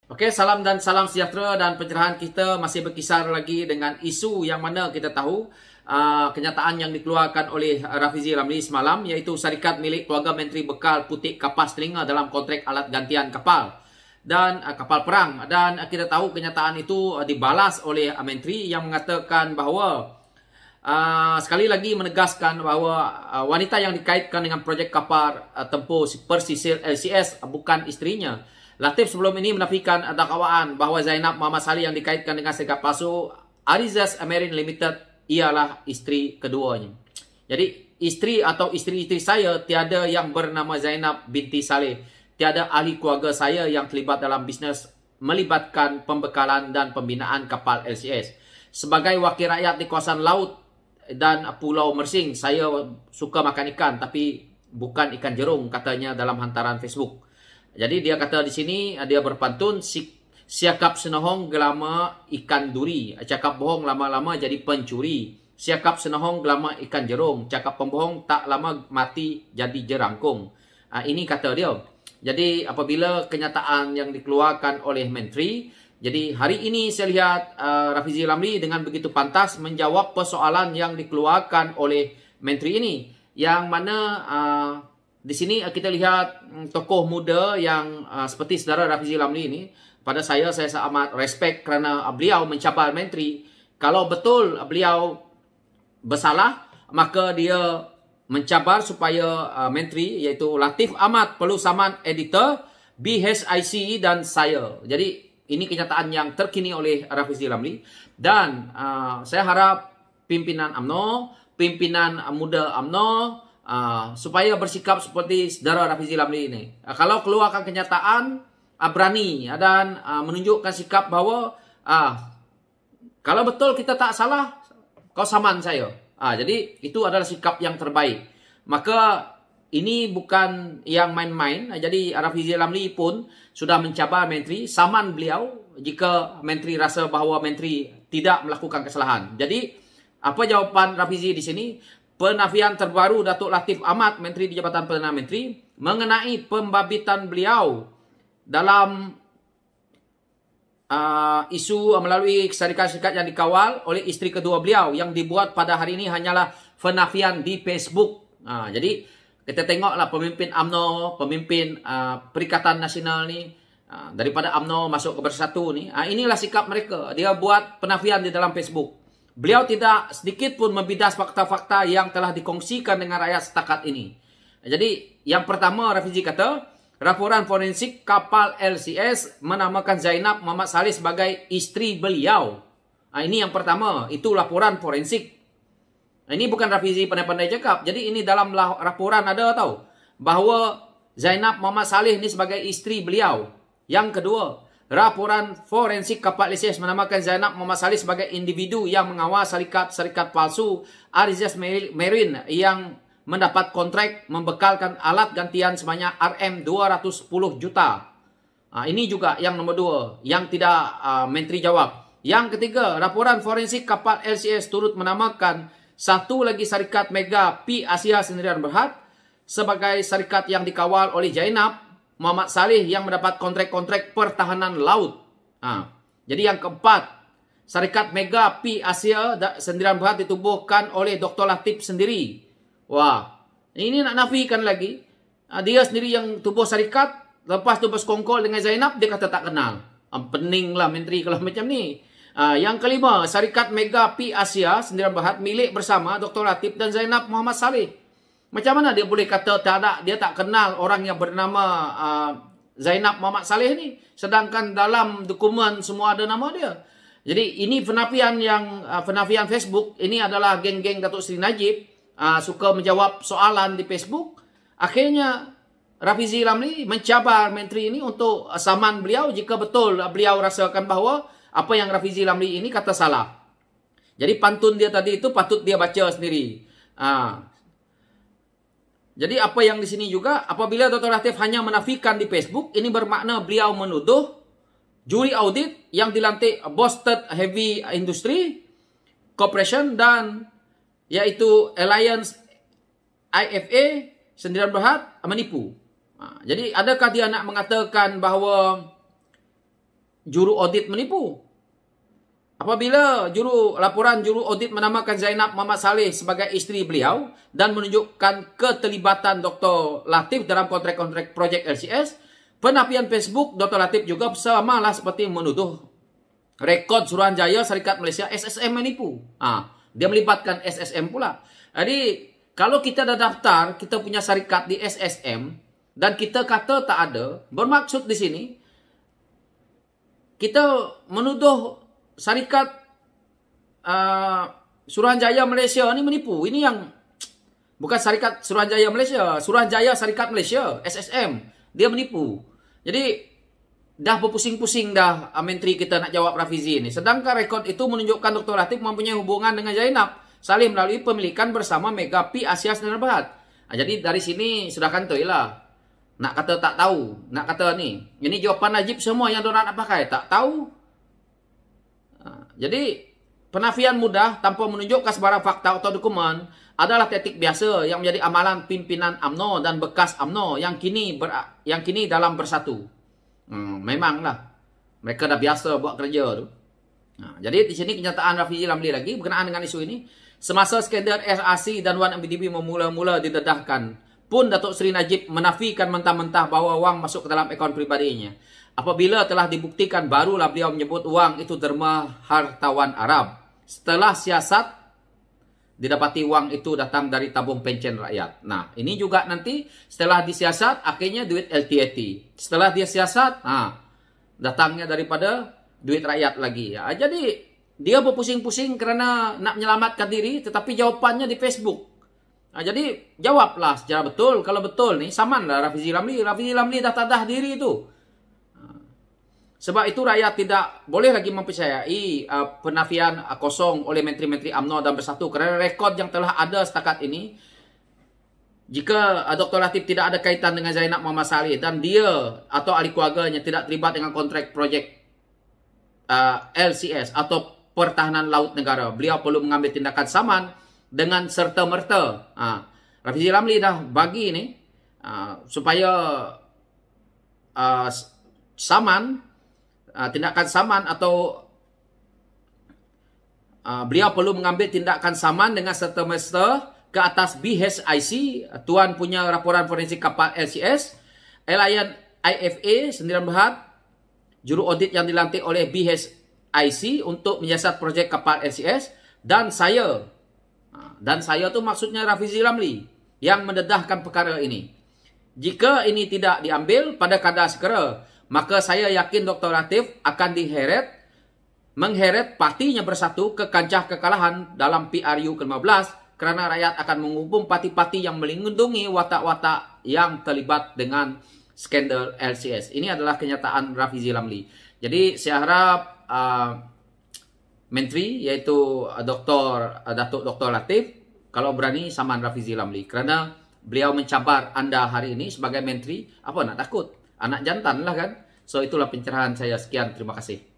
Okey, salam dan salam sejahtera, dan pencerahan kita masih berkisar lagi dengan isu yang mana kita tahu kenyataan yang dikeluarkan oleh Rafizi Ramli semalam, iaitu syarikat milik keluarga Menteri bekal putik kapas telinga dalam kontrak alat gantian kapal dan kapal perang. Dan kita tahu kenyataan itu dibalas oleh Menteri yang mengatakan bahawa sekali lagi menegaskan bahawa wanita yang dikaitkan dengan projek kapal tempur Persisil LCS bukan isterinya. Latif sebelum ini menafikan dakwaan bahawa Zainab Muhammad Saleh yang dikaitkan dengan syarikat palsu Arizas Marine Limited ialah isteri keduanya. Jadi isteri atau isteri-isteri saya tiada yang bernama Zainab binti Saleh. Tiada ahli keluarga saya yang terlibat dalam bisnes melibatkan pembekalan dan pembinaan kapal LCS. Sebagai wakil rakyat di kawasan laut dan Pulau Mersing, saya suka makan ikan tapi bukan ikan jerung, katanya dalam hantaran Facebook. Jadi dia kata di sini, dia berpantun, siakap senohong gelama ikan duri, cakap bohong lama-lama jadi pencuri. Siakap senohong gelama ikan jerung, cakap pembohong tak lama mati jadi jerangkung. Ini kata dia. Jadi apabila kenyataan yang dikeluarkan oleh Menteri, jadi hari ini saya lihat Rafizi Ramli dengan begitu pantas menjawab persoalan yang dikeluarkan oleh Menteri ini, yang mana di sini kita lihat tokoh muda yang seperti saudara Rafizi Ramli ini. Pada saya amat respect kerana beliau mencabar Menteri. Kalau betul beliau bersalah, maka dia mencabar supaya Menteri iaitu Latif Ahmad perlu saman editor BHIC dan saya. Jadi ini kenyataan yang terkini oleh Rafizi Ramli. Dan saya harap pimpinan UMNO, pimpinan muda UMNO supaya bersikap seperti saudara Rafizi Ramli ini. Kalau keluarkan kenyataan, berani dan menunjukkan sikap bahawa kalau betul kita tak salah, kau saman saya. Jadi itu adalah sikap yang terbaik. Maka ini bukan yang main-main. Jadi Rafizi Ramli pun sudah mencabar Menteri, saman beliau jika Menteri rasa bahawa Menteri tidak melakukan kesalahan. Jadi apa jawapan Rafizi di sini? Penafian terbaru Datuk Latif Ahmad, Menteri di Jabatan Perdana Menteri, mengenai pembabitan beliau dalam isu melalui syarikat-syarikat yang dikawal oleh isteri kedua beliau, yang dibuat pada hari ini hanyalah penafian di Facebook. Jadi kita tengoklah pemimpin UMNO, pemimpin Perikatan Nasional ni, daripada UMNO masuk ke Bersatu ni, inilah sikap mereka. Dia buat penafian di dalam Facebook. Beliau tidak sedikit pun membidas fakta-fakta yang telah dikongsikan dengan rakyat setakat ini. Jadi yang pertama, Rafizi kata, laporan forensik kapal LCS menamakan Zainab Muhammad Saleh sebagai isteri beliau. Ini yang pertama, itu laporan forensik. Ini bukan Rafizi pandai-pandai cakap. Jadi ini dalam laporan ada tahu bahawa Zainab Muhammad Saleh ini sebagai isteri beliau. Yang kedua, laporan forensik kapal LCS menamakan Zainab Muhammad Saleh sebagai individu yang mengawal syarikat palsu Arizas Marine yang mendapat kontrak membekalkan alat gantian sebanyak RM210 juta. Ini juga yang nombor dua, yang tidak Menteri jawab. Yang ketiga, laporan forensik kapal LCS turut menamakan satu lagi syarikat Mega P Asia Sdn Bhd sebagai syarikat yang dikawal oleh Zainab Muhammad Saleh yang mendapat kontrak-kontrak pertahanan laut. Jadi yang keempat, syarikat Mega P Asia Sdn Bhd ditubuhkan oleh Dr. Latif sendiri. Wah, ini nak nafikan lagi. Dia sendiri yang tubuh syarikat, lepas tu bersekongkol dengan Zainab, dia kata tak kenal. Peninglah Menteri kalau macam ni. Yang kelima, syarikat Mega P Asia Sdn Bhd milik bersama Dr. Latif dan Zainab Muhammad Saleh. Macam mana dia boleh kata dia tak kenal orang yang bernama Zainab Muhammad Saleh ni, sedangkan dalam dokumen semua ada nama dia. Jadi ini penafian Facebook. Ini adalah geng-geng Datuk Seri Najib suka menjawab soalan di Facebook. Akhirnya Rafizi Ramli mencabar Menteri ini untuk saman beliau jika betul beliau rasakan bahawa apa yang Rafizi Ramli ini kata salah. Jadi pantun dia tadi itu patut dia baca sendiri. Jadi apa yang di sini juga, apabila Dr. Latif hanya menafikan di Facebook, ini bermakna beliau menuduh juri audit yang dilantik Boston Heavy Industry Corporation dan iaitu Alliance IFA Sdn Bhd menipu. Jadi adakah dia nak mengatakan bahawa juru audit menipu. Apabila laporan juru audit menamakan Zainab Muhammad Saleh sebagai isteri beliau dan menunjukkan keterlibatan Dr. Latif dalam kontrak-kontrak projek LCS, penafian Facebook Dr. Latif juga samalah seperti menuduh rekod Suruhanjaya Syarikat Malaysia SSM menipu. Dia melibatkan SSM pula. Jadi, kalau kita dah daftar, kita punya syarikat di SSM, dan kita kata tak ada, bermaksud di sini, kita menuduh syarikat Suruhanjaya Malaysia ni menipu. Ini yang, bukan syarikat Suruhanjaya Malaysia, Suruhanjaya Syarikat Malaysia, SSM. Dia menipu. Jadi, dah berpusing-pusing dah menteri kita nak jawab Rafizi ni. Sedangkan rekod itu menunjukkan Dr. Latif mempunyai hubungan dengan Zainab Saleh melalui pemilikan bersama Mega P Asia Sdn Bhd. Jadi dari sini sudah kantoi lah. Nak kata tak tahu, nak kata ni. Ini jawapan Najib semua yang diorang nak pakai. Tak tahu. Jadi penafian mudah tanpa menunjukkan sebarang fakta atau dokumen adalah taktik biasa yang menjadi amalan pimpinan UMNO dan bekas UMNO yang kini dalam bersatu. Memanglah. Mereka dah biasa buat kerja tu. Jadi di sini kenyataan Rafizi Ramli lagi berkenaan dengan isu ini. Semasa skandal SRC dan Wan MDB memula-mula didedahkan, pun Datuk Seri Najib menafikan mentah-mentah bahawa wang masuk ke dalam akaun pribadinya. Apabila telah dibuktikan, barulah beliau menyebut wang itu derma hartawan Arab. Setelah siasat, didapati wang itu datang dari tabung pencen rakyat. Nah, ini juga nanti setelah disiasat, akhirnya duit LTAT. Setelah dia siasat, datangnya daripada duit rakyat lagi. Jadi, dia berpusing-pusing kerana nak menyelamatkan diri, tetapi jawapannya di Facebook. Jadi, jawablah secara betul. Kalau betul ni, samanlah Rafizi Ramli. Rafizi Ramli dah tadah diri itu. Sebab itu rakyat tidak boleh lagi mempercayai penafian kosong oleh menteri-menteri UMNO dan Bersatu. Kerana rekod yang telah ada setakat ini, jika Dr. Latif tidak ada kaitan dengan Zainab Muhammad Saleh dan dia atau ahli keluarganya tidak terlibat dengan kontrak projek LCS atau Pertahanan Laut Negara, beliau perlu mengambil tindakan saman dengan serta-merta. Rafizi Ramli dah bagi ni supaya saman, tindakan saman atau beliau perlu mengambil tindakan saman dengan serta-merta ke atas BHIC, tuan punya laporan forensik kapal LCS, Alliance IFA Sdn Bhd, juru audit yang dilantik oleh BHIC untuk menyiasat projek kapal LCS, dan saya. Dan saya tu maksudnya Rafizi Ramli yang mendedahkan perkara ini. Jika ini tidak diambil pada kadar segera, maka saya yakin Dr. Latif akan mengheret partinya Bersatu ke kancah kekalahan dalam PRU ke-15 kerana rakyat akan menghubung parti-parti yang melindungi watak-watak yang terlibat dengan skandal LCS. Ini adalah kenyataan Rafizi Ramli. Jadi saya harap menteri iaitu Datuk Dr. Latif kalau berani saman Rafizi Ramli kerana beliau mencabar anda hari ini sebagai menteri. Apa nak takut? Anak jantan lah kan. So itulah pencerahan saya. Sekian, terima kasih.